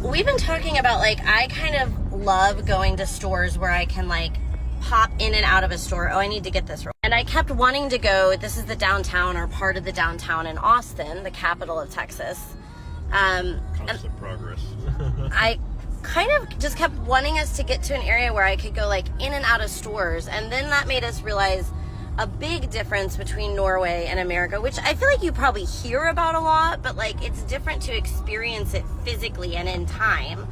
we've been talking about, like, I kind of love going to stores where I can, like, pop in and out of a store. Oh, I need to get this. And I kept wanting to go. This is the downtown, or part of the downtown in Austin, the capital of Texas. Constant progress. I kind of just kept wanting us to get to an area where I could go, like, in and out of stores. And then that made us realize a big difference between Norway and America, which I feel like you probably hear about a lot, but, like, it's different to experience it physically and in time.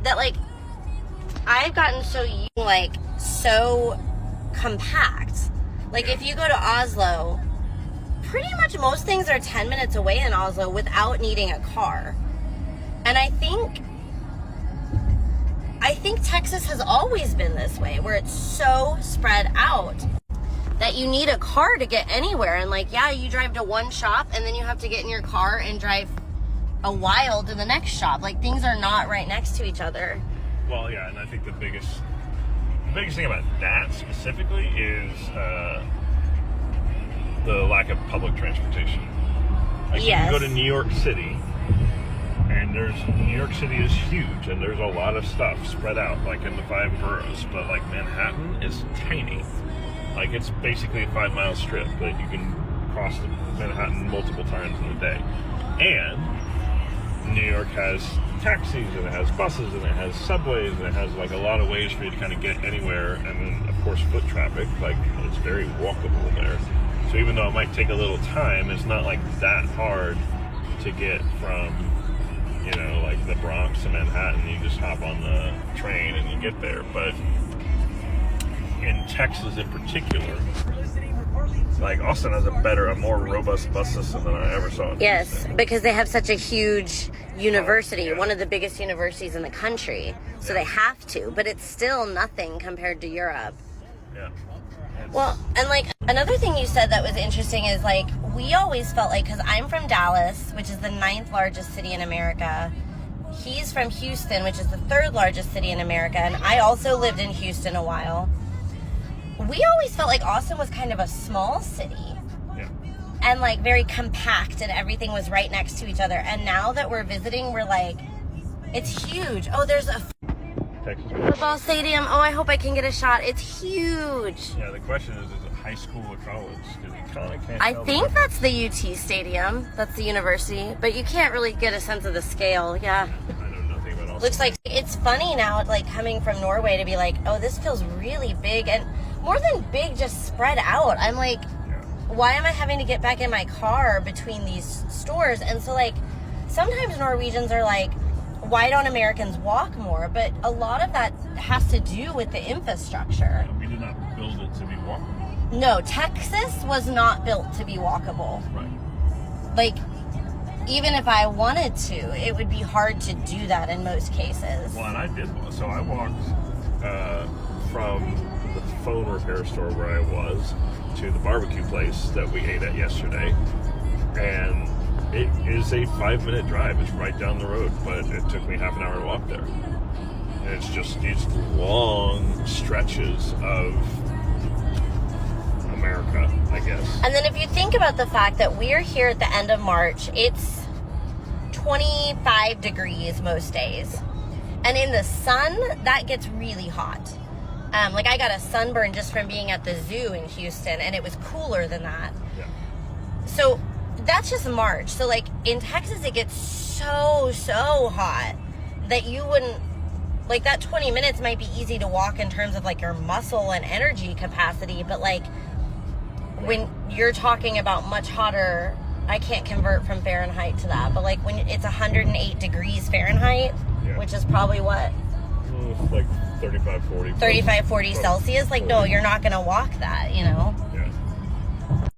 That, like, I've gotten so compact. Like, if you go to Oslo, pretty much most things are 10 minutes away in Oslo without needing a car. And I think Texas has always been this way, where it's so spread out that you need a car to get anywhere. And, like, yeah, you drive to one shop and then you have to get in your car and drive a while to the next shop. Like, things are not right next to each other. Well, yeah, and I think the biggest thing about that specifically is the lack of public transportation. Like, yes. You can go to New York City, and New York City is huge, and there's a lot of stuff spread out, like, in the 5 boroughs. But, like, Manhattan is tiny. Like, it's basically a 5-mile strip that you can cross Manhattan multiple times in a day. And New York has taxis, and it has buses, and it has subways, and it has, like, a lot of ways for you to kind of get anywhere. And then, of course, foot traffic. Like, it's very walkable there. So even though it might take a little time, it's not, like, that hard to get from, you know, like, the Bronx to Manhattan. You just hop on the train and you get there. But in Texas in particular, like, Austin has a more robust bus system than I ever saw. Yes, because they have such a huge university, one of the biggest universities in the country. So they have to, but it's still nothing compared to Europe. Yeah. Well, and, like, another thing you said that was interesting is, like, we always felt like, because I'm from Dallas, which is the 9th largest city in America. He's from Houston, which is the 3rd largest city in America, and I also lived in Houston a while. We always felt like Austin was kind of a small city. Yeah. And, like, very compact, and everything was right next to each other. And now that we're visiting, we're like, it's huge. Oh, there's a Texas football stadium. Oh, I hope I can get a shot. It's huge. Yeah, the question is it high school or college? Because you kind of can't I tell think that's the UT stadium. That's the university. But you can't really get a sense of the scale. Yeah. I know nothing about Austin. Looks like it's funny now, like, coming from Norway to be like, oh, this feels really big. And more than big, just spread out. I'm like, why am I having to get back in my car between these stores? And so, like, sometimes Norwegians are like, why don't Americans walk more? But a lot of that has to do with the infrastructure. We did not build it to be walkable. No, Texas was not built to be walkable. Right. Like, even if I wanted to, it would be hard to do that in most cases. Well, and I did. So I walked from the phone repair store where I was to the barbecue place that we ate at yesterday. And it is a 5-minute drive. It's right down the road, but it took me half an hour to walk there. And it's just these long stretches of America, I guess. And then if you think about the fact that we're here at the end of March, it's 25 degrees most days. And in the sun, that gets really hot. Like, I got a sunburn just from being at the zoo in Houston, and it was cooler than that. Yeah. So that's just March. So, like, in Texas, it gets so hot that you wouldn't, like, that 20 minutes might be easy to walk in terms of, like, your muscle and energy capacity. But, like, when you're talking about much hotter, I can't convert from Fahrenheit to that. But, like, when it's 108 degrees Fahrenheit, which is probably what? Like 35, 40. 35, 40 Celsius. Like, no, you're not going to walk that, you know?